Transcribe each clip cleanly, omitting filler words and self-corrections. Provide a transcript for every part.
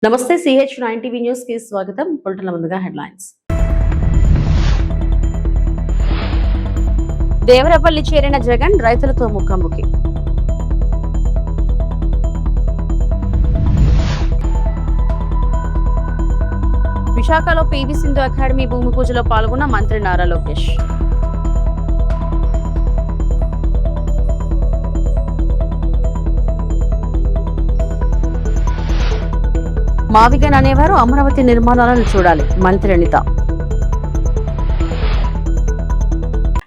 నమస్తే CH9 TV news కి స్వాగతం. బులెటిన్ల ముందుగా హెడ్లైన్స్. దేవరపల్లి చేరిన జగన్ రైతులతో ముఖాముఖి. విశాఖలో PV సింధు అకాడమీ భూమి పూజలో పాల్గొన్న మంత్రి నారా లోకేష్. మావిగన్ అనేవారు అమరావతి నిర్మాణాలను చూడాలి, మంత్రి అనిత.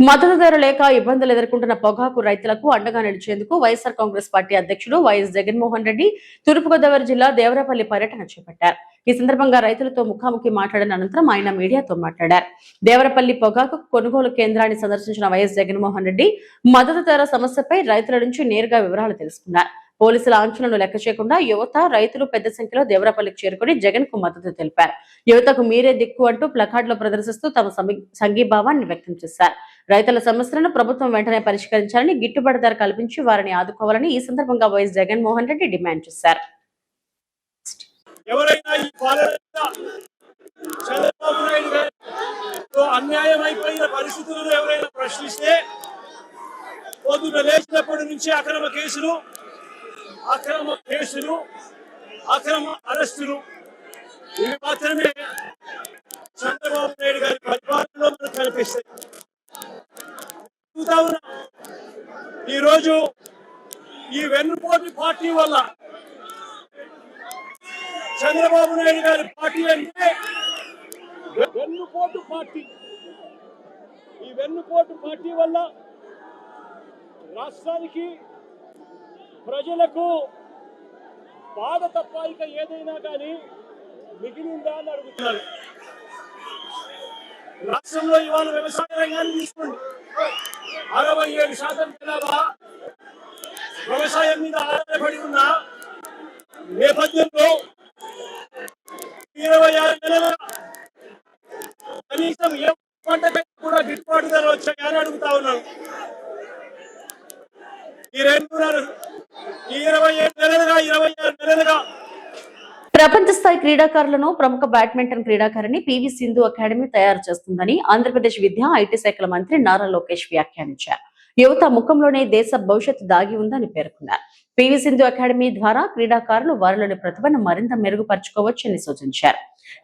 మద్దతుదారు లేక ఇబ్బందులు ఎదుర్కొంటున్న పొగాకు రైతులకు అండగా నిలిచేందుకు వైఎస్ఆర్ కాంగ్రెస్ పార్టీ అధ్యక్షుడు వైఎస్ జగన్మోహన్ రెడ్డి తూర్పుగోదావరి జిల్లా దేవరపల్లి పర్యటన చేపట్టారు. ఈ సందర్భంగా రైతులతో ముఖాముఖి మాట్లాడిన అనంతరం ఆయన మీడియాతో మాట్లాడారు. దేవరపల్లి పొగాకు కొనుగోలు కేంద్రాన్ని సందర్శించిన వైఎస్ జగన్మోహన్ రెడ్డి మద్దతుదారు సమస్యపై రైతుల నుంచి నేరుగా వివరాలు తెలుసుకున్నారు. పోలీసుల ఆంక్షలను లెక్క చేయకుండా యువత, రైతులు పెద్ద సంఖ్యలో దేవరపల్లికి చేరుకుని జగన్ కు మద్దతు తెలిపారు. యువతకు మీరే దిక్కు అంటూ ప్లకార్డులు ప్రదర్శిస్తూ తమ సంఘీభావాన్ని వ్యక్తం చేశారు. రైతుల సమస్యలను ప్రభుత్వం వెంటనే పరిష్కరించాలని, గిట్టుబాటు ధర కల్పించి వారిని ఆదుకోవాలని ఈ సందర్భంగా వైఎస్ జగన్మోహన్ రెడ్డి డిమాండ్ చేశారు. అన్యాయమైపోయిన పరిస్థితులను ఎవరైనా ప్రశ్నిస్తే పొద్దున లేచినప్పటి నుంచి అక్రమ కేసులు, అక్రమ అరెస్టులు ఇవి మాత్రమే చంద్రబాబు నాయుడు గారి పరిపాలనలో మనకు కనిపిస్తాయి. ఈరోజు ఈ వెన్నుపోటు పార్టీ వల్ల చంద్రబాబు నాయుడు గారి పార్టీ అంటే వెన్నుపోటు పార్టీ. ఈ వెన్నుపోటు పార్టీ వల్ల రాష్ట్రానికి, ప్రజలకు బాధ తప్ప ఇక ఏదైనా కానీ మిగిలిందా అని అడుగుతున్నారు. రాష్ట్రంలో ఇవాళ వ్యవసాయ రంగాన్ని తీసుకోండి. 67% జనాభా వ్యవసాయం మీద ఆధారపడి ఉన్న నేపథ్యంలో 26 నెలల కనీసం ఏ పంట కూడా గిట్టుబాటు ధర వచ్చాయని అడుగుతా ఉన్నాను. ఈ 27 నెలలుగా 26 నెలలుగా ప్రపంచ స్థాయి క్రీడాకారులను ప్రముఖ బ్యాడ్మింటన్ క్రీడాకారిణి PV సింధు అకాడమీ తయారు చేస్తుందని ఆంధ్రప్రదేశ్ విద్యా, IT శాఖల మంత్రి నారా లోకేష్ వ్యాఖ్యానించారు. యువత ముఖంలోనే దేశ భవిష్యత్తు దాగి ఉందని పేర్కొన్నారు. PV సింధు అకాడమీ ద్వారా క్రీడాకారులు వారిలోని ప్రతిభను మరింత మెరుగుపరుచుకోవచ్చని సూచించారు.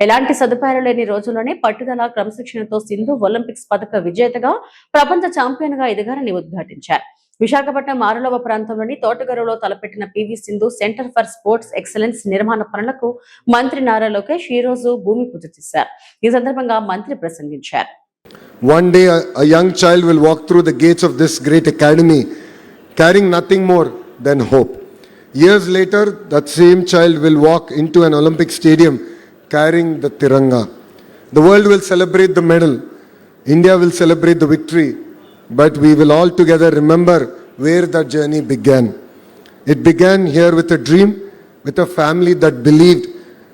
ఎలాంటి సదుపాయాలు లేని రోజుల్లోనే పట్టుదల, క్రమశిక్షణతో సింధు ఒలింపిక్స్ పథక విజేతగా, ప్రపంచ ఛాంపియన్ గా ఎదగారని ఉద్ఘాటించారు. విశాఖపట్నం 6వ ప్రాంతంలోని తోటగరులో తలపెట్టిన PV Sindhu centre for sports excellence నిర్మాణ పనులకు మంత్రి నారా లోకేష్ ఈ రోజు భూమి పూజ చేశారు. ఈ సందర్భంగా మంత్రి ప్రసంగించారు. One day a young child will walk through the gates of this great academy carrying nothing more than hope. Years later, that same child will walk into an Olympic stadium carrying the Tiranga. The world will celebrate the medal. India will celebrate the victory. But we will all together remember where that journey began. It began here with a dream, with a family that believed,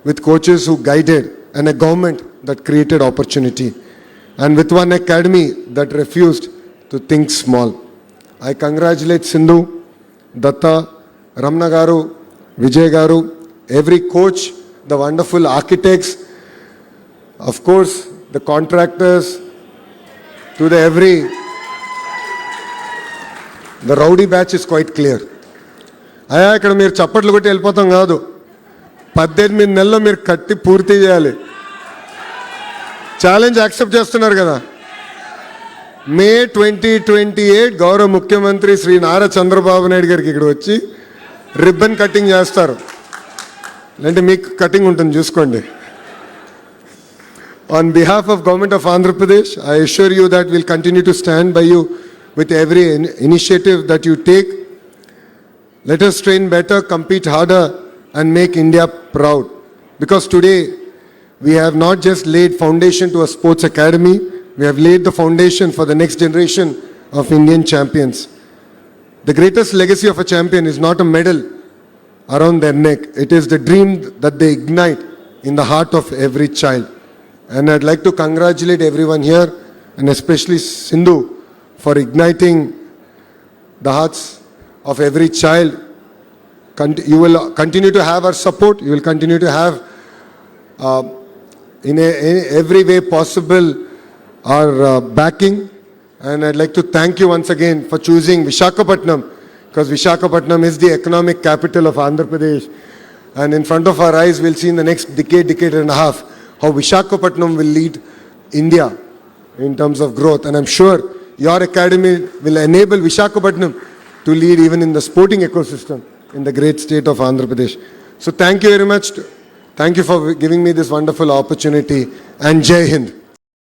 with coaches who guided, and a government that created opportunity, and with one academy that refused to think small. I congratulate Sindhu, Datta, Ramna Garu, Vijay Garu, every coach, the wonderful architects, of course the contractors, to the The rowdy batch is quite clear. అయ్యా ఇక్కడ మీరు చప్పట్లు కొట్టి వెళ్ళిపోతాం కాదు, 18 నెలల్లో మీరు కట్టి పూర్తి చేయాలి. ఛాలెంజ్ యాక్సెప్ట్ చేస్తున్నారు కదా. May 2028 గౌరవ ముఖ్యమంత్రి శ్రీ నారా చంద్రబాబు నాయుడు గారికి ఇక్కడ వచ్చి రిబ్బన్ కటింగ్ చేస్తారు. అంటే మీకు కటింగ్ ఉంటుంది చూసుకోండి. On behalf of Government of Andhra Pradesh, I assure you that we'll continue to stand by you with every initiative that you take. Let us train better, compete harder, and make India proud. Because today, we have not just laid foundation to a sports academy, we have laid the foundation for the next generation of Indian champions. The greatest legacy of a champion is not a medal around their neck. It is the dream that they ignite in the heart of every child. And I'd like to congratulate everyone here, and especially Sindhu, for igniting the hearts of every child you will continue to have our support. You will continue to have, in every way possible, our backing. And I'd like to thank you once again for choosing Visakhapatnam, because Visakhapatnam is the economic capital of Andhra Pradesh. And in front of our eyes, we'll see in the next decade and a half, how Visakhapatnam will lead India in terms of growth. And I'm sure your academy will enable Visakhapatnam to lead even in the sporting ecosystem in the great state of Andhra Pradesh. So thank you very much. Thank you for giving me this wonderful opportunity, and Jai Hind.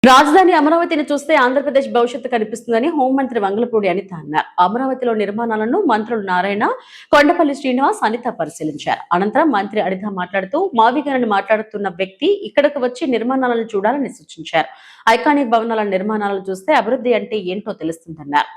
రాజధాని అమరావతిని చూస్తే ఆంధ్రప్రదేశ్ భవిష్యత్తు కనిపిస్తుందని హోంమంత్రి వంగలపూడి అనిత అన్నారు. అమరావతిలో నిర్మాణాలను మంత్రులు నారాయణ, కొండపల్లి శ్రీనివాస్, అనిత పరిశీలించారు. అనంతరం మంత్రి అనిత మాట్లాడుతూ మావిగారని మాట్లాడుతున్న వ్యక్తి ఇక్కడకు వచ్చి నిర్మాణాలను చూడాలని సూచించారు. ఐకానిక్ భవనాల నిర్మాణాలను చూస్తే అభివృద్ధి అంటే ఏంటో తెలుస్తుందన్నారు.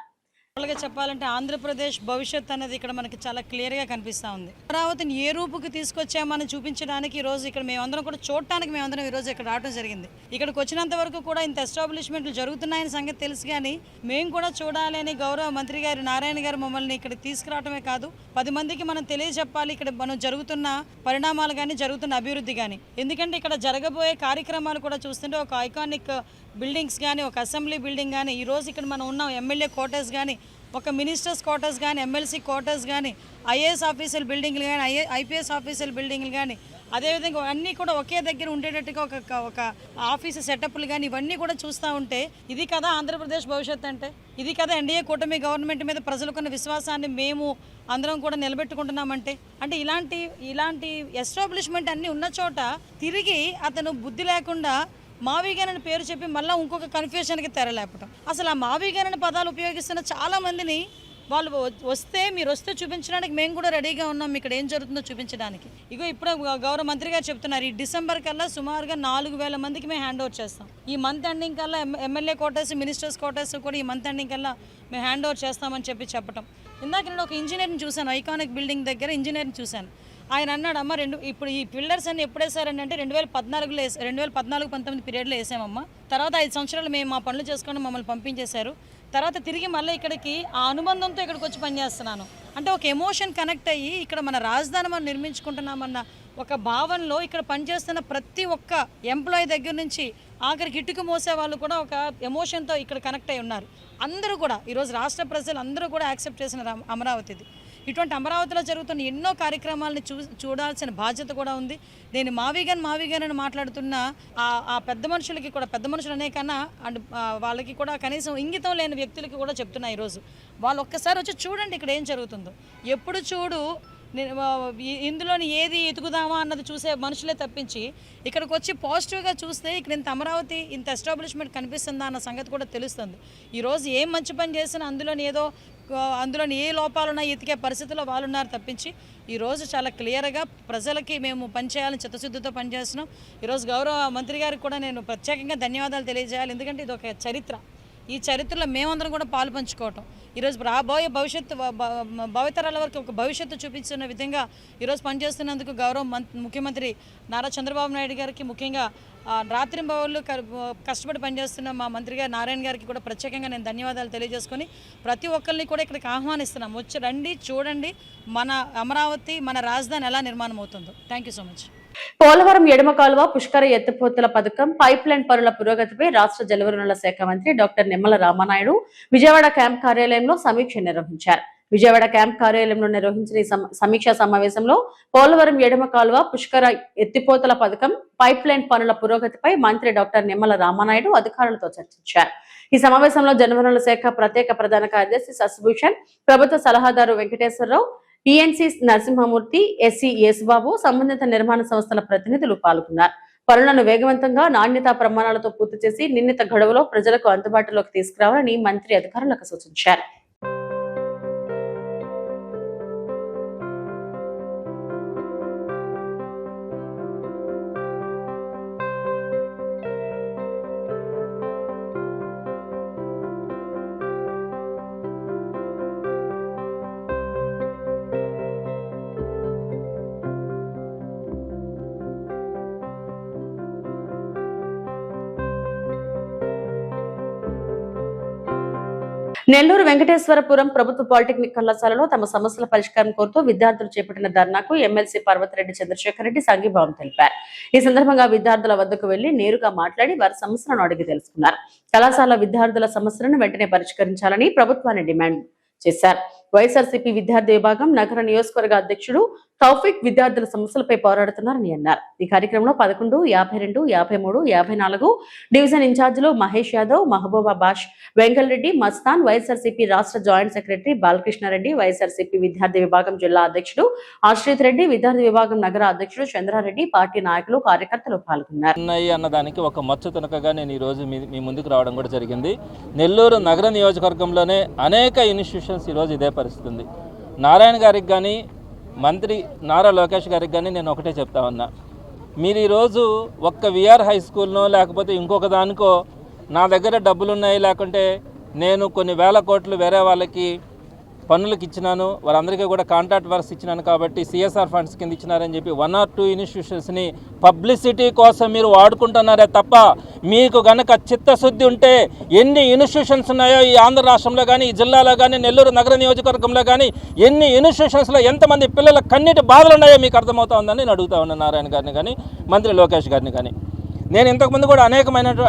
చెప్పాలంటే ఆంధ్రప్రదేశ్ భవిష్యత్ అనేది ఇక్కడ మనకి చాలా క్లియర్గా కనిపిస్తూ ఉంది. అమరావతిని ఏ రూపుకి తీసుకొచ్చామని చూపించడానికి ఈ రోజు ఇక్కడ మేమందరం కూడా చూడటానికి మేమందరం ఈ రోజు ఇక్కడ రావడం జరిగింది. ఇక్కడికి వచ్చినంత వరకు కూడా ఇంత ఎస్టాబ్లిష్మెంట్లు జరుగుతున్నాయని సంగతి తెలుసు, కానీ మేము కూడా చూడాలని గౌరవ మంత్రి గారు నారాయణ గారు మమ్మల్ని ఇక్కడ తీసుకురావడమే కాదు, 10 మందికి మనం తెలియజెప్పాలి ఇక్కడ మనం జరుగుతున్న పరిణామాలు కానీ జరుగుతున్న అభివృద్ధి కానీ. ఎందుకంటే ఇక్కడ జరగబోయే కార్యక్రమాలు కూడా చూస్తుంటే ఒక ఐకానిక్ బిల్డింగ్స్ కానీ, ఒక అసెంబ్లీ బిల్డింగ్ కానీ, ఈరోజు ఇక్కడ మనం ఉన్నాం ఎమ్మెల్యే క్వార్టర్స్ కానీ, ఒక మినిస్టర్స్ క్వార్టర్స్ కానీ, ఎమ్మెల్సీ క్వార్టర్స్ కానీ, ఐఏఎస్ ఆఫీసర్ బిల్డింగ్లు కానీ, ఐపీఎస్ ఆఫీసర్ బిల్డింగ్లు కానీ, అదేవిధంగా అన్నీ కూడా ఒకే దగ్గర ఉండేటట్టుగా ఒక ఆఫీసు సెటప్లు కానీ ఇవన్నీ కూడా చూస్తూ ఉంటే ఇది కదా ఆంధ్రప్రదేశ్ భవిష్యత్ అంటే, ఇది కదా ఎన్డీఏ కూటమి గవర్నమెంట్ మీద ప్రజలకున్న విశ్వాసాన్ని మేము అందరం కూడా నిలబెట్టుకుంటున్నామంటే. అంటే ఇలాంటి ఎస్టాబ్లిష్మెంట్ అన్నీ ఉన్న చోట తిరిగి అతను బుద్ధి లేకుండా మావిగారని పేరు చెప్పి మళ్ళీ ఇంకొక కన్ఫ్యూషన్కి తెరలేపటం. అసలు ఆ మావిగారని పదాలు ఉపయోగిస్తున్న చాలామందిని వాళ్ళు మీరు వస్తే చూపించడానికి మేము కూడా రెడీగా ఉన్నాం, ఇక్కడ ఏం జరుగుతుందో చూపించడానికి. ఇగో ఇప్పుడు గౌరవ మంత్రి గారు చెప్తున్నారు, ఈ డిసెంబర్ కల్లా సుమారుగా 4000 మందికి మేము హ్యాండ్ ఓవర్ చేస్తాం. ఈ మంత్ ఎండింగ్ కల్లా ఎమ్మెల్యే క్వార్టర్స్, మినిస్టర్స్ క్వార్టర్స్ కూడా ఈ మంత్ ఎండింగ్ కల్లా మేము హ్యాండ్ ఓవర్ చేస్తామని చెప్పటం. ఇందాక నేను ఒక ఇంజనీర్ని చూశాను, ఐకానిక్ బిల్డింగ్ దగ్గర ఇంజనీర్ని చూశాను. ఆయన అన్నాడు, అమ్మ ఇప్పుడు ఈ పిల్లర్స్ అన్ని ఎప్పుడు వేసారని అంటే 2014-19 పీరియడ్లో వేసామమ్మ. తర్వాత 5 సంవత్సరాలు మేము మా పనులు చేసుకొని మమ్మల్ని పంపించేశారు. తర్వాత తిరిగి మళ్ళీ ఇక్కడికి ఆ అనుబంధంతో ఇక్కడికి వచ్చి పనిచేస్తున్నాను. అంటే ఒక ఎమోషన్ కనెక్ట్ అయ్యి ఇక్కడ మన రాజధాని మనం నిర్మించుకుంటున్నామన్న ఒక భావనలో ఇక్కడ పనిచేస్తున్న ప్రతి ఒక్క ఎంప్లాయీ దగ్గర నుంచి ఆఖరికి ఇటుకు మోసే వాళ్ళు కూడా ఒక ఎమోషన్తో ఇక్కడ కనెక్ట్ అయి ఉన్నారు. అందరూ కూడా ఈరోజు రాష్ట్ర ప్రజలు అందరూ కూడా యాక్సెప్ట్ చేసిన అమరావతిది. ఇటువంటి అమరావతిలో జరుగుతున్న ఎన్నో కార్యక్రమాలని చూడాల్సిన బాధ్యత కూడా ఉంది. నేను మావిగాన్ అని మాట్లాడుతున్న ఆ పెద్ద మనుషులు అనే కన్నా అండ్ వాళ్ళకి కూడా కనీసం ఇంగితం లేని వ్యక్తులకి కూడా చెప్తున్నా, ఈరోజు వాళ్ళు ఒక్కసారి వచ్చి చూడండి ఇక్కడ ఏం జరుగుతుందో. ఎప్పుడు చూడు ఇందులోని ఏది ఎతుకుదామా అన్నది చూసే మనుషులే తప్పించి ఇక్కడికి వచ్చి పాజిటివ్గా చూస్తే ఇక్కడ ఇంత అమరావతి ఇంత ఎస్టాబ్లిష్మెంట్ కనిపిస్తుందా అన్న సంగతి కూడా తెలుస్తుంది. ఈరోజు ఏం మంచి పని చేసినా అందులోని ఏ లోపాలున్నా ఎతికే పరిస్థితుల్లో వాళ్ళు ఉన్నారు తప్పించి ఈరోజు చాలా క్లియర్గా ప్రజలకి మేము పనిచేయాలని చిత్తశుద్ధితో పనిచేస్తున్నాం. ఈరోజు గౌరవ మంత్రి గారికి కూడా నేను ప్రత్యేకంగా ధన్యవాదాలు తెలియజేయాలి. ఎందుకంటే ఇది ఒక చరిత్ర. ఈ చరిత్రలో మేమందరం కూడా పాలు పంచుకోవటం, ఈరోజు రాబోయే భావితరాల వరకు ఒక భవిష్యత్తు చూపించిన విధంగా ఈరోజు పనిచేస్తున్నందుకు గౌరవ ముఖ్యమంత్రి నారా చంద్రబాబు నాయుడు గారికి, ముఖ్యంగా రాత్రింబవళ్ళు కష్టపడి పనిచేస్తున్న మా మంత్రి గారు నారాయణ గారికి కూడా ప్రత్యేకంగా నేను ధన్యవాదాలు తెలియజేసుకొని ప్రతి ఒక్కరిని కూడా ఇక్కడికి ఆహ్వానిస్తున్నాం. వచ్చి రండి, చూడండి మన అమరావతి, మన రాజధాని ఎలా నిర్మాణం అవుతుందో. Thank you so much. Polavaram ఎడమ కాలువ పుష్కర ఎత్తిపోతల పథకం పైప్ లైన్ పనుల పురోగతిపై రాష్ట్ర జలవనరుల శాఖ మంత్రి డాక్టర్ నిమ్మల రామానాయుడు విజయవాడ క్యాంప్ కార్యాలయంలో సమీక్ష నిర్వహించారు. విజయవాడ క్యాంప్ కార్యాలయంలో నిర్వహించిన ఈ సమీక్షా సమావేశంలో పోలవరం ఎడమ కాలువ పుష్కర ఎత్తిపోతల పథకం పైప్ లైన్ పనుల పురోగతిపై మంత్రి డాక్టర్ నిమ్మల రామానాయుడు అధికారులతో చర్చించారు. ఈ సమావేశంలో జలవనరుల శాఖ ప్రత్యేక ప్రధాన కార్యదర్శి శశిభూషణ్, ప్రభుత్వ సలహాదారు వెంకటేశ్వరరావు, ఈఎన్సీ నరసింహమూర్తి, ఎస్సీ యేసుబాబు, సంబంధిత నిర్మాణ సంస్థల ప్రతినిధులు పాల్గొన్నారు. పనులను వేగవంతంగా నాణ్యతా ప్రమాణాలతో పూర్తి చేసి నిర్ణీత గడువులో ప్రజలకు అందుబాటులోకి తీసుకురావాలని మంత్రి అధికారులకు సూచించారు. నెల్లూరు వెంకటేశ్వరపురం ప్రభుత్వ పాలిటెక్నిక్ కళాశాలలో తమ సమస్యల పరిష్కారం కోరుతూ విద్యార్థులు చేపట్టిన ధర్నాకు ఎమ్మెల్సీ పర్వతిరెడ్డి చంద్రశేఖర్ రెడ్డి సంఘీభావం తెలిపారు. ఈ సందర్భంగా విద్యార్థుల వద్దకు వెళ్లి నేరుగా మాట్లాడి వారి సమస్యలను అడిగి తెలుసుకున్నారు. కళాశాల విద్యార్థుల సమస్యలను వెంటనే పరిష్కరించాలని ప్రభుత్వాన్ని డిమాండ్ చేశారు. వైఎస్ఆర్సీపీ విద్యార్థి విభాగం నగర నియోజకవర్గ అధ్యక్షుడు తౌఫిక్ విద్యార్థుల సమస్యలపై పోరాడుతున్నారని అన్నారు. ఈ కార్యక్రమంలో 11, 52, 53, 54 డివిజన్ ఇన్ఛార్జీలు మహేష్ యాదవ్, మహబూబా బాష్, వెంకల్రెడ్డి, మస్తాన్, వైఎస్ఆర్సీపీ రాష్ట్ర జాయింట్ సెక్రటరీ బాలకృష్ణారెడ్డి, వైఎస్ఆర్సీపీ విద్యార్థి విభాగం జిల్లా అధ్యక్షుడు ఆశ్రిత్ రెడ్డి, విద్యార్థి విభాగం నగర అధ్యక్షుడు చంద్రారెడ్డి, పార్టీ నాయకులు, కార్యకర్తలు పాల్గొన్నారు. అన్నదానికి ఒక మచ్చ తునకగా నేను ఈ రోజు మీ ముందుకు రావడం కూడా జరిగింది. నెల్లూరు నగర నియోజకవర్గంలోనే అనేక ఇన్స్టిట్యూషన్స్ ఈరోజు ఇదే పరిస్థితి ఉంది. నారాయణ గారికి కానీ మంత్రి నారా లోకేష్ గారికి కానీ నేను ఒకటే చెప్తా ఉన్నా, మీరు ఈరోజు ఒక్క విఆర్ హై స్కూల్నో లేకపోతే ఇంకొక దానికో నా దగ్గర డబ్బులు ఉన్నాయి, లేకుంటే నేను కొన్ని వేల కోట్లు వేరే వాళ్ళకి పన్నులకు ఇచ్చినాను, వారందరికీ కూడా కాంట్రాక్ట్ వర్క్స్ ఇచ్చినాను కాబట్టి సిఎస్ఆర్ ఫండ్స్ కింద ఇచ్చినారని చెప్పి 1 or 2 ఇన్స్టిట్యూషన్స్ని పబ్లిసిటీ కోసం మీరు వాడుకుంటున్నారే తప్ప మీకు గనక చిత్తశుద్ధి ఉంటే ఎన్ని ఇన్స్టిట్యూషన్స్ ఉన్నాయో ఈ ఆంధ్ర రాష్ట్రంలో కానీ, ఈ జిల్లాలో కానీ, నెల్లూరు నగర నియోజకవర్గంలో కానీ ఎన్ని ఇన్స్టిట్యూషన్స్లో ఎంతమంది పిల్లల కన్నీటి బాధలు ఉన్నాయో మీకు అర్థమవుతా ఉందని నేను అడుగుతా ఉన్నాను నారాయణ గారిని కానీ, మంత్రి లోకేష్ గారిని కానీ. నేను ఇంతకుముందు కూడా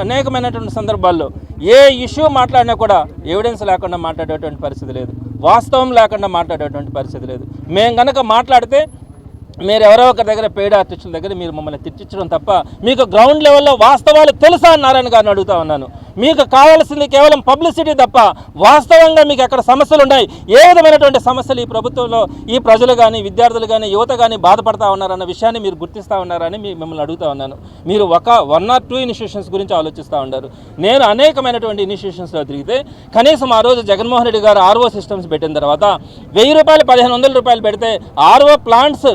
అనేకమైనటువంటి సందర్భాల్లో ఏ ఇష్యూ మాట్లాడినా కూడా ఎవిడెన్స్ లేకుండా మాట్లాడేటువంటి పరిస్థితి లేదు, వాస్తవం లేకుండా మాట్లాడేటువంటి పరిస్థితి లేదు. మేము కనుక మాట్లాడితే మీరు ఎవరో ఒకరి దగ్గర పెయిడ్ ఆర్టిస్టుల దగ్గర మీరు మమ్మల్ని తిట్టించడం తప్ప మీకు గ్రౌండ్ లెవెల్లో వాస్తవాలు తెలుసా అని నారాయణ గారిని అడుగుతా ఉన్నాను. మీకు కావాల్సింది కేవలం పబ్లిసిటీ తప్ప వాస్తవంగా మీకు ఎక్కడ సమస్యలు ఉన్నాయి, ఏ విధమైనటువంటి సమస్యలు ఈ ప్రభుత్వంలో ఈ ప్రజలు కానీ, విద్యార్థులు కానీ, యువత కానీ బాధపడతా ఉన్నారన్న విషయాన్ని మీరు గుర్తిస్తూ ఉన్నారని మిమ్మల్ని అడుగుతా ఉన్నాను. మీరు 1 or 2 ఇన్స్టిట్యూషన్స్ గురించి ఆలోచిస్తూ ఉన్నారు. నేను అనేకమైనటువంటి ఇన్స్టిట్యూషన్స్లో తిరిగితే కనీసం ఆ రోజు జగన్మోహన్ రెడ్డి గారు ఆర్ఓ సిస్టమ్స్ పెట్టిన తర్వాత 1000 రూపాయలు 1500 రూపాయలు పెడితే ఆర్ఓ ప్లాంట్స్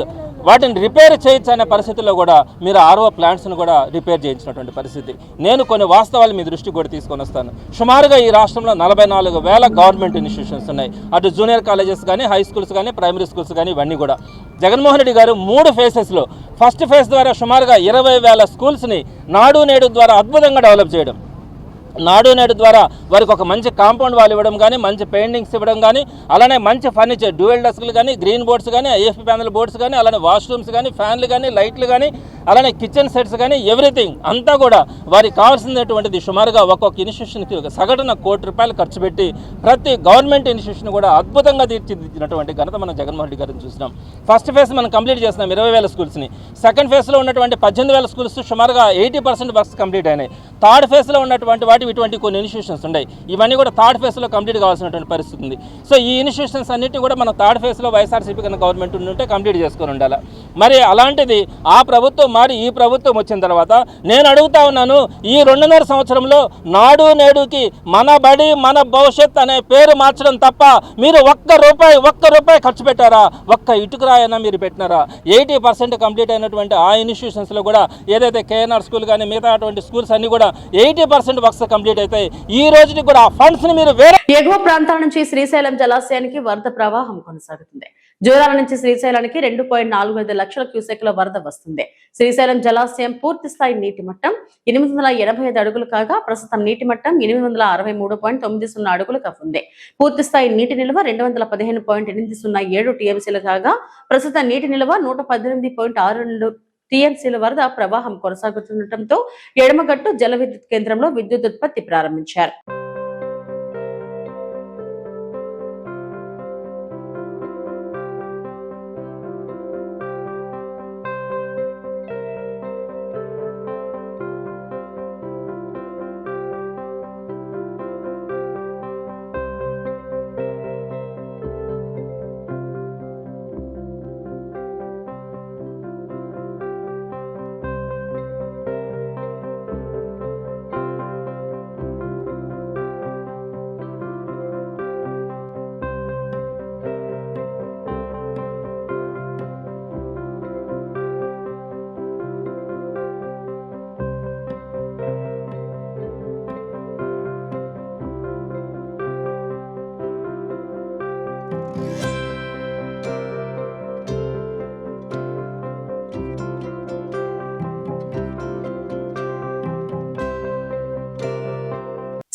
వాటిని రిపేర్ చేయొచ్చు అనే పరిస్థితుల్లో కూడా మీరు ఆర్ఓ ప్లాంట్స్ను కూడా రిపేర్ చేయించినటువంటి పరిస్థితి. నేను కొన్ని వాస్తవాలు మీ దృష్టికి కూడా తీసుకొని వస్తాను. సుమారుగా ఈ రాష్ట్రంలో 44,000 గవర్నమెంట్ ఇన్స్టిట్యూషన్స్ ఉన్నాయి. అటు జూనియర్ కాలేజెస్ కానీ, హై స్కూల్స్ కానీ, ప్రైమరీ స్కూల్స్ కానీ, ఇవన్నీ కూడా జగన్మోహన్ రెడ్డి గారు 3 ఫేజెస్లో ఫస్ట్ ఫేజ్ ద్వారా సుమారుగా 20,000 స్కూల్స్ని నాడు నేడు ద్వారా అద్భుతంగా డెవలప్ చేయడం, నాడు నేడు ద్వారా వారికి ఒక మంచి కాంపౌండ్ వాల్ ఇవ్వడం కానీ, మంచి పెయింటింగ్స్ ఇవ్వడం కానీ, అలానే మంచి ఫర్నిచర్, డ్యూయల్ డెస్క్లు కానీ, గ్రీన్ బోర్డ్స్ కానీ, ఐఎఫ్పి ప్యానల్ బోర్డ్స్ కానీ, అలానే వాష్రూమ్స్ కానీ, ఫ్యాన్లు కానీ, లైట్లు కానీ, అలానే కిచెన్ సెట్స్ కానీ, ఎవ్రీథింగ్ అంతా కూడా వారికి కావాల్సినటువంటిది సుమారుగా ఒక్కొక్క ఇన్స్టిట్యూషన్కి సగటున 1 కోటి రూపాయలు ఖర్చు పెట్టి ప్రతి గవర్నమెంట్ ఇన్స్టిట్యూషన్ కూడా అద్భుతంగా తీర్చిదిద్దినటువంటి ఘనత మనం జగన్మోహన్ రెడ్డి గారిని చూసినాం. ఫస్ట్ ఫేజ్ మనం కంప్లీట్ చేస్తున్నాం 20,000 స్కూల్స్ని. సెకండ్ ఫేజ్లో ఉన్నటువంటి 18,000 స్కూల్స్ సుమారుగా 80% వర్క్స్ కంప్లీట్ అయినాయి. థర్డ్ ఫేజ్లో ఉన్నటువంటి ఇటువంటి కొన్ని ఇన్స్టిట్యూషన్స్ ఉన్నాయి. ఇవన్నీ కూడా థర్డ్ ఫేజ్లో కంప్లీట్ కావాల్సినటువంటి పరిస్థితి ఉంది. సో ఈ ఇన్స్టిట్యూషన్స్ అన్నిటి కూడా మనం థర్డ్ ఫేజ్లో వైఎస్ఆర్సీపీ కన్నా గవర్నమెంట్ ఉంటే కంప్లీట్ చేసుకొని ఉండాలి. మరి అలాంటిది ఆ ప్రభుత్వం మారి ఈ ప్రభుత్వం వచ్చిన తర్వాత నేను అడుగుతా ఉన్నాను, ఈ 2.5 సంవత్సరంలో నాడు నేడుకి మన బడి మన భవిష్యత్ అనే పేరు మార్చడం తప్ప మీరు ఒక్క రూపాయి ఖర్చు పెట్టారా? ఒక్క ఇటుకరాయన్నా మీరు పెట్టినారా? 80% కంప్లీట్ అయినటువంటి ఆ ఇన్స్టిట్యూషన్స్లో కూడా ఏదైతే కేఎన్ఆర్ స్కూల్ కానీ మిగతా అటువంటి స్కూల్స్ అన్ని కూడా 80% వర్క్స్ కంప్లీట్ అవుతాయి. ఈ రోజుకి కూడా ఆ ఫండ్స్ ని మీరు వేరే ఎగువ ప్రాంతాల నుంచి శ్రీశైలం జలాశయానికి వరద ప్రవాహం కొనసాగుతుంది. జూరాల నుంచి శ్రీశైలానికి 2.45 లక్షల క్యూసెక్ల వరద వస్తుంది. శ్రీశైలం జలాశయం పూర్తి స్థాయి నీటి మట్టం 885 అడుగులు కాగా ప్రస్తుతం నీటి మట్టం 863.90 అడుగులుగా ఉంది. పూర్తి స్థాయి నీటి నిల్వ 215.807 టీఎంసీలు కాగా ప్రస్తుతం నీటి నిల్వ 118.62 టీఎంసీల వరద ప్రవాహం కొనసాగుతుండటంతో ఎడమగట్టు జల విద్యుత్ కేంద్రంలో విద్యుత్ ఉత్పత్తి ప్రారంభించారు.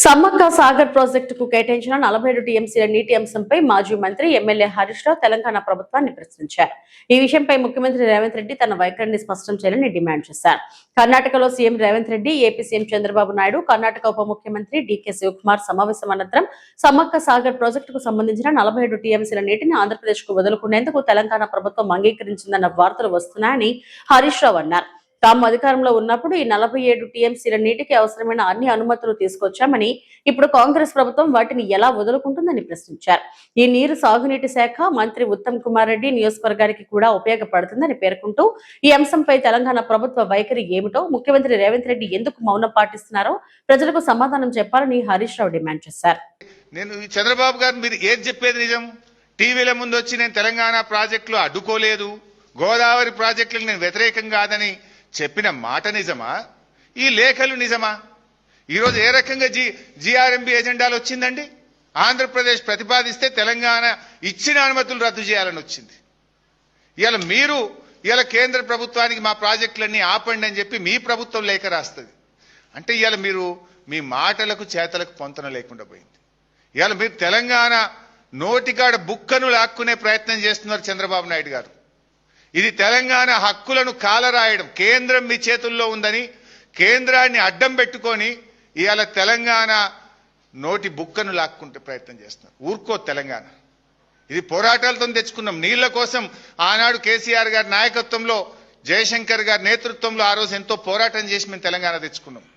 సమ్మక్క సాగర్ ప్రాజెక్టుకు కేటాయించిన 47 టీఎంసీల నీటి అంశంపై మాజీ మంత్రి ఎమ్మెల్యే హరీష్ రావు తెలంగాణ ప్రభుత్వాన్ని ప్రశ్నించారు. ఈ విషయంపై ముఖ్యమంత్రి రేవంత్ రెడ్డి తన వైఖరిని స్పష్టం చేయాలని డిమాండ్ చేశారు. కర్ణాటకలో CM Revanth Reddy, AP CM Chandrababu Naidu, Karnataka ఉప ముఖ్యమంత్రి డీకే శివకుమార్ సమావేశం అనంతరం సమ్మక్క సాగర్ ప్రాజెక్టుకు సంబంధించిన 47 టీఎంసీల నీటిని ఆంధ్రప్రదేశ్ కు వదులుకునేందుకు తెలంగాణ ప్రభుత్వం అంగీకరించిందన్న వార్తలు వస్తున్నాయని హరీష్ రావు అన్నారు. తాము అధికారంలో ఉన్నప్పుడు ఈ 47 టీఎంసీల నీటికి అవసరమైన అన్ని అనుమతులు తీసుకొచ్చామని, ఇప్పుడు కాంగ్రెస్ ప్రభుత్వం వాటిని ఎలా వదులుకుంటుందని ప్రశ్నించారు. ఈ నీరు సాగునీటి శాఖ మంత్రి ఉత్తమ్ కుమార్ రెడ్డి నియోజకవర్గానికి కూడా ఉపయోగపడుతుందని పేర్కొంటూ ఈ అంశంపై తెలంగాణ ప్రభుత్వ వైఖరి ఏమిటో, ముఖ్యమంత్రి రేవంత్ రెడ్డి ఎందుకు మౌనం పాటిస్తున్నారో ప్రజలకు సమాధానం చెప్పాలని హరీష్ రావు డిమాండ్ చేశారు. నేను చంద్రబాబు గారు మీరు ఏది చెప్పేది నిజం? టీవీల ముందు వచ్చి నేను తెలంగాణ ప్రాజెక్టులు అడ్డుకోలేదు, గోదావరి ప్రాజెక్టులకు నేను వ్యతిరేకం కాదని చెప్పిన మాట నిజమా? ఈ లేఖలు నిజమా? ఈరోజు ఏ రకంగా జిఆర్ఎంబి ఎజెండాలు వచ్చిందండి? ఆంధ్రప్రదేశ్ ప్రతిపాదిస్తే తెలంగాణ ఇచ్చిన అనుమతులు రద్దు చేయాలని వచ్చింది. ఇవాళ కేంద్ర ప్రభుత్వానికి మా ప్రాజెక్టులన్నీ ఆపండి అని చెప్పి మీ ప్రభుత్వం లేఖ రాస్తుంది. అంటే ఇవాళ మీరు మీ మాటలకు చేతలకు పొంతన లేకుండా పోయింది. ఇవాళ మీరు తెలంగాణ నోటికాడ బుక్కను లాక్కునే ప్రయత్నం చేస్తున్నారు చంద్రబాబు నాయుడు గారు. ఇది తెలంగాణ హక్కులను కాలరాయడం. కేంద్రం మీ చేతుల్లో ఉందని కేంద్రాన్ని అడ్డం పెట్టుకొని ఇవాళ తెలంగాణ నోటి బుక్కను లాక్కుంటే ప్రయత్నం చేస్తున్నారు. ఊరుకో తెలంగాణ. ఇది పోరాటాలతో తెచ్చుకున్నాం. నీళ్ల కోసం ఆనాడు కేసీఆర్ గారి నాయకత్వంలో, జయశంకర్ గారి నేతృత్వంలో ఆ రోజు ఎంతో పోరాటం చేసి మేము తెలంగాణ తెచ్చుకున్నాం.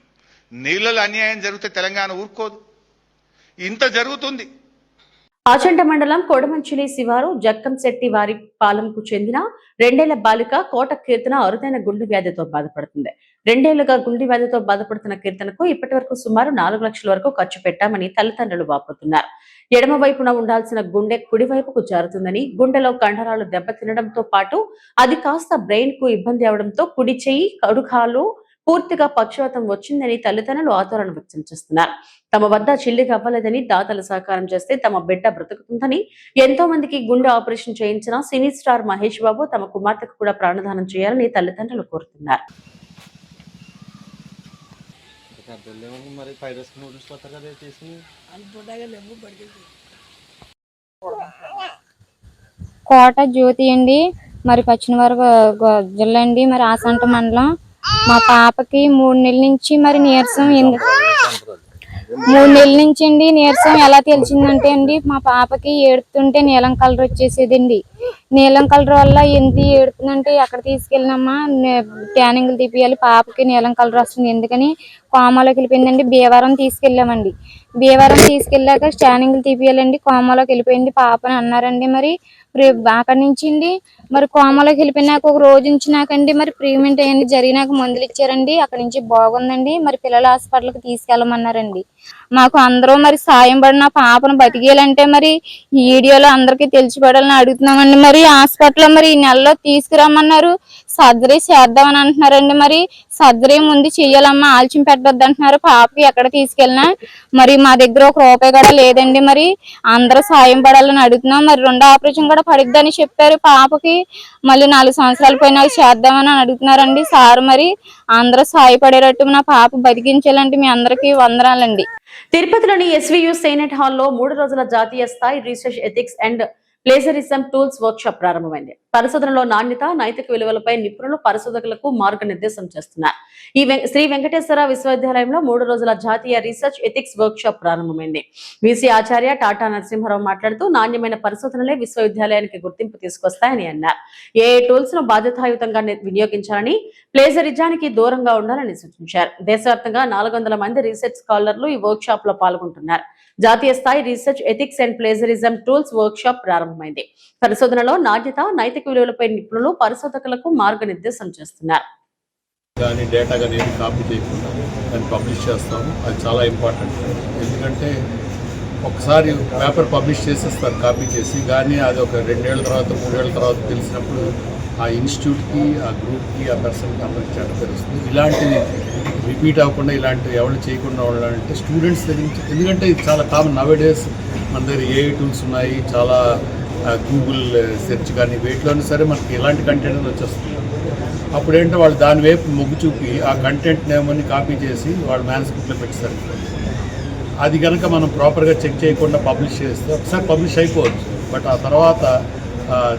నీళ్లలో అన్యాయం జరిగితే తెలంగాణ ఊరుకోదు. ఇంత జరుగుతుంది. ఆచంట మండలం కోడమంచిలి శివారు జక్కంశెట్టి వారి పాలెంకు చెందిన 2 ఏళ్ల బాలిక కోట కీర్తన అరుదైన గుండె వ్యాధితో బాధపడుతుంది. 2 ఏళ్లుగా గుండె వ్యాధితో బాధపడుతున్న కీర్తనకు ఇప్పటి వరకు సుమారు 4 లక్షల వరకు ఖర్చు పెట్టామని తల్లిదండ్రులు వాపోతున్నారు. ఎడమ వైపున ఉండాల్సిన గుండె కుడివైపుకు జారుతుందని, గుండెలో కండరాలు దెబ్బతినడంతో పాటు అది కాస్త బ్రెయిన్ కు ఇబ్బంది అవడంతో కుడి చెయ్యి, కడుకాలు పూర్తిగా పక్షవాతం వచ్చిందని తల్లిదండ్రులు ఆందోళన వ్యక్తం చేస్తున్నారు. తమ వద్ద చిల్లిగా అవ్వలేదని, దాతలు సహకారం చేస్తే తమ బిడ్డ బ్రతుకుతుందని, ఎంతో మందికి గుండె ఆపరేషన్ చేయించిన సినీ స్టార్ మహేష్ బాబు తమ కుమార్తెకు కూడా ప్రాణదానం చేయాలని తల్లిదండ్రులు కోరుతున్నారు. కోట జ్యోతి అండి, మరి పశ్చిమవరం జిల్లా అండి, మరి ఆచంట మండలం. మా పాపకి 3 నెలల నుంచి మరి నీరసం 3 నెలల నుంచి అండి నీరసం ఎలా తెలిసిందంటే అండి, మా పాపకి ఏడుతుంటే నీలం కలర్ వచ్చేసేదండి. నీలం కలర్ వల్ల ఎందుకు ఏడుతుందంటే ఎక్కడ తీసుకెళ్ళినమ్మా స్కానింగ్లు తీపియాలి, పాపకి నీలం కలర్ వస్తుంది ఎందుకని కోమాలోకి వెళ్ళిపోయిందండి. భీమవరం తీసుకెళ్ళామండి. భీమవరం తీసుకెళ్ళాక స్కానింగ్లు తీపియాలండి, కోమాలోకి వెళ్ళిపోయింది పాప అని అన్నారండి. మరి అక్కడి నుంచి అండి మరి కోమాలోకి వెళ్ళిపోయినాక ఒక రోజు ఉంచినాకండి మరి ట్రీట్మెంట్ అవన్నీ జరిగినాక మందులు ఇచ్చారండి. అక్కడి నుంచి బాగుందండి. మరి పిల్లల హాస్పిటల్కి తీసుకెళ్ళమన్నారండి. మాకు అందరూ మరి సాయం పడిన పాపను బతికేయాలంటే మరి ఈ వీడియోలో అందరికీ తెలిసిపడాలని అడుగుతున్నామండి. మరి హాస్పిటల్లో మరి ఈ నెలలో తీసుకురమ్మన్నారు, సర్జరీ చేద్దామని అంటున్నారండి. మరి సర్జరీ ముందు చెయ్యాలమ్మా, ఆలస్యం పెట్టద్దు అంటున్నారు. పాపకి ఎక్కడ తీసుకెళ్ళినా మరి మా దగ్గర 1 రూపాయి కూడా లేదండి. మరి అందరూ సాయం పడాలని అడుగుతున్నాం. మరి 2వ ఆపరేషన్ కూడా పడిద్దని చెప్పారు పాపకి. మళ్ళీ 4 సంవత్సరాలు పోయినా చేద్దామని అడుగుతున్నారండి సార్. మరి అందరూ సాయపడేటట్టు నా పాప బతికించాలంటే మీ అందరికీ వందనాలండి. తిరుపతిలోని ఎస్వియు సెనేట్ హాల్లో 3 రోజుల జాతీయ స్థాయి research ethics and plagiarism tools work shop ప్రారంభమైంది. పరిశోధనలో నాణ్యత, నైతిక విలువలపై నిపుణులు పరిశోధకులకు మార్గనిర్దేశం చేస్తున్నారు. ఈ శ్రీ వెంకటేశ్వర విశ్వవిద్యాలయంలో 3 రోజుల జాతీయ రీసెర్చ్ ఎథిక్స్ వర్క్ షాప్ ప్రారంభమైంది. విసి ఆచార్య టాటా నరసింహారావు మాట్లాడుతూ నాణ్యమైన పరిశోధనలే విశ్వవిద్యాలయానికి గుర్తింపు తీసుకొస్తాయని అన్నారు. ఏఐ టూల్స్ ను బాధ్యతాయుతంగా వినియోగించాలని, ప్లేజరిజానికి దూరంగా ఉండాలని సూచించారు. దేశవ్యాప్తంగా 400 మంది రీసెర్చ్ స్కాలర్లు ఈ వర్క్ షాప్ లో పాల్గొంటున్నారు. జాతీయ స్థాయి research ethics and plagiarism tools work shop ప్రారంభమైంది. పరిశోధనలో నాణ్యత, నైతిక విలువలపై నిపుణులు పరిశోధకులకు మార్గనిర్దేశం చేస్తున్నారు. డేటా కానీ కాపీ చేయకుండా దాన్ని పబ్లిష్ చేస్తాము. అది చాలా ఇంపార్టెంట్. ఎందుకంటే ఒకసారి పేపర్ పబ్లిష్ చేసేస్తారు కాపీ చేసి, కానీ అది ఒక 2 ఏళ్ల తర్వాత 3 ఏళ్ల తర్వాత తెలిసినప్పుడు ఆ ఇన్స్టిట్యూట్కి, ఆ గ్రూప్కి, ఆ పర్సన్కి అందరికీ చాలా తెలుస్తుంది. ఇలాంటిది రిపీట్ అవ్వకుండా, ఇలాంటివి ఎవరు చేయకుండా ఉండాలంటే స్టూడెంట్స్ దగ్గర నుంచి, ఎందుకంటే ఇది చాలా కామన్ నవ్ డేస్. మన దగ్గర ఏఐ టూల్స్ ఉన్నాయి, చాలా గూగుల్ సెర్చ్ కానీ వేటిలోనే సరే మనకి ఎలాంటి కంటెంట్ వచ్చేస్తుంది. అప్పుడు ఏంటంటే వాళ్ళు దాని వైపు మొగ్గు చూపి ఆ కంటెంట్ నేమని కాపీ చేసి వాళ్ళు మ్యాన్స్క్రిప్ట్లో పెట్టేస్తారు. అది కనుక మనం ప్రాపర్గా చెక్ చేయకుండా పబ్లిష్ చేస్తే ఒకసారి పబ్లిష్ అయిపోవచ్చు, బట్ ఆ తర్వాత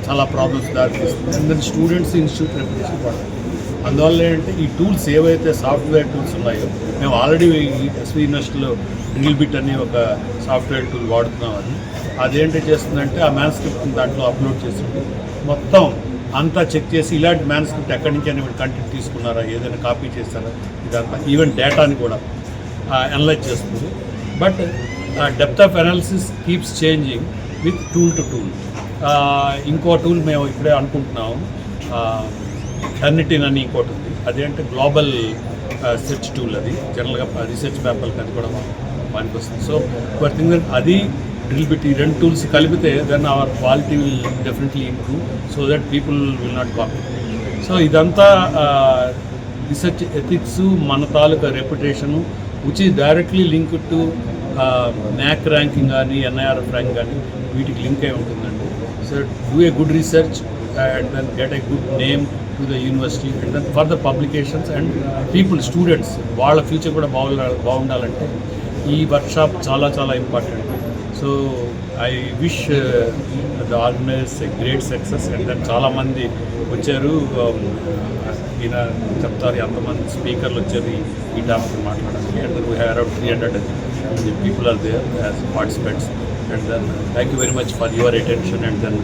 చాలా ప్రాబ్లమ్స్ దారితీస్తుంది. And then students institute reputation పడతాయి. అందువల్ల ఏంటంటే ఈ టూల్స్ ఏవైతే సాఫ్ట్వేర్ టూల్స్ ఉన్నాయో, మేము ఆల్రెడీ ఎస్వి యూనివర్సిటీలో డ్రిల్ బిట్ అని ఒక సాఫ్ట్వేర్ టూల్ వాడుతున్నాం. అదేంటి చేస్తుందంటే ఆ మ్యాన్స్క్రిప్ట్ దాంట్లో అప్లోడ్ చేసింది, మొత్తం అంతా చెక్ చేసి ఇలాంటి మ్యాన్స్క్రిప్ట్ ఎక్కడి నుంచి అని కంటెంట్ తీసుకున్నారా, ఏదైనా కాపీ చేస్తారా, ఇదంతా ఈవెన్ డేటాని కూడా అనలైజ్ చేస్తుంది. But depth of analysis keeps changing with tool to tool. ఇంకో టూల్ మేము ఇప్పుడే అనుకుంటున్నాము, టర్నిటిన్ అని ఇంకోటి ఉంది. అదేంటే గ్లోబల్ సెర్చ్ టూల్. అది జనరల్గా రీసెర్చ్ పేపర్కి అది కూడా పనికి వస్తుంది. సో బట్ థింగ్ అది డ్రిల్ బిట్, ఈ రెండు టూల్స్ కలిపితే then our quality will definitely improve so that people will not copy. So ఇదంతా రీసెర్చ్ ఎథిక్స్, మన తాలూకా reputation which is directly link to NAAC ranking కానీ ఎన్ఐఆర్ఎఫ్ ర్యాంక్ కానీ వీటికి లింక్ అయి ఉంటుందండి. So do a good research and then get a good name to the university and then for the publications and people, students, వాళ్ళ future కూడా బాగుండాలంటే ఈ workshop చాలా చాలా important. So I wish the organisers a great success. And then చాలామంది వచ్చారు, ఈయన చెప్తారు ఎంతమంది స్పీకర్లు వచ్చారు ఈ టాపిక్ మాట్లాడడానికి. And then we have around 300 people are there as participants. And then thank you very much for your attention. And then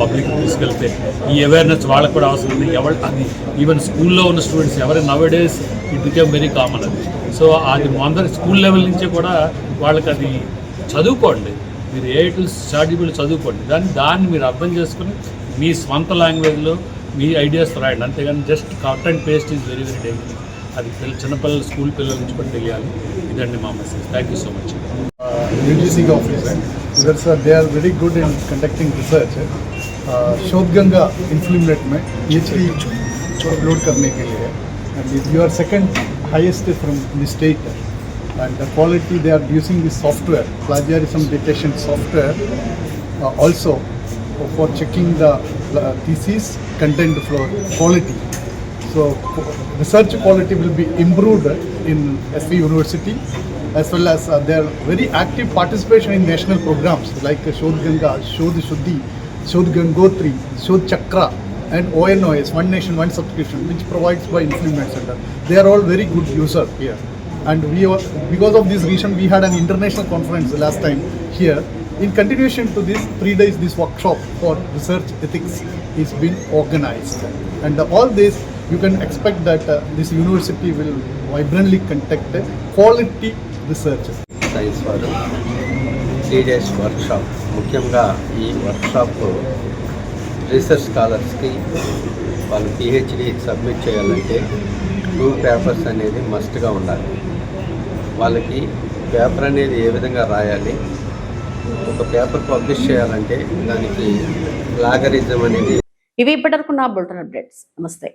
public తీసుకెళ్తే ఈ అవేర్నెస్ వాళ్ళకు కూడా అవసరం ఉంది. అది ఈవెన్ స్కూల్లో ఉన్న స్టూడెంట్స్ ఎవరి now days it became very common అది. సో అది అందరి స్కూల్ లెవెల్ నుంచే కూడా వాళ్ళకి అది చదువుకోండి, మీరు ఏ టూల్స్ చార్జబుల్ చదువుకోండి, దాన్ని మీరు అర్థం చేసుకుని మీ స్వంత లాంగ్వేజ్లో మీ ఐడియాస్ రాయండి. అంతేగాని just cut and paste is very very dangerous. అది చిన్నపిల్లలు స్కూల్ పిల్లల నుంచి కూడా తెలియాలి. ఇదండి మా message. Thank you so much. UGC office है उधर sir they are very good in conducting research. Shodhganga INFLIBNET में PhD अपलोड करने के लिए and you are second highest from the state and the quality they are using this software, plagiarism detection software, also for checking the thesis content for quality. So research quality will be improved in SV University, as well as their very active participation in national programs like Shodh Ganga, Shodh Shuddhi, Shodh Gangotri, Shodh Chakra and ONOS, One Nation, One Subscription, which provides by Influence Center. They are all very good users here. And because of this reason, we had an international conference last time here. In continuation to this, 3 days, this workshop for research ethics is being organized. And all this, you can expect that this university will vibrantly conduct quality research. Science వారు 3 days workshop, ముఖ్యంగా ఈ workshop research స్కాలర్స్కి వాళ్ళు PhD submit చేయాలంటే 2 papers అనేది మస్ట్గా ఉండాలి. వాళ్ళకి paper అనేది ఏ విధంగా రాయాలి, ఒక పేపర్ పబ్లిష్ చేయాలంటే దానికి ప్లాగరిజం అనేది. ఇవి ఇప్పటివరకు నా బులెటిన్ అప్డేట్స్. నమస్తే.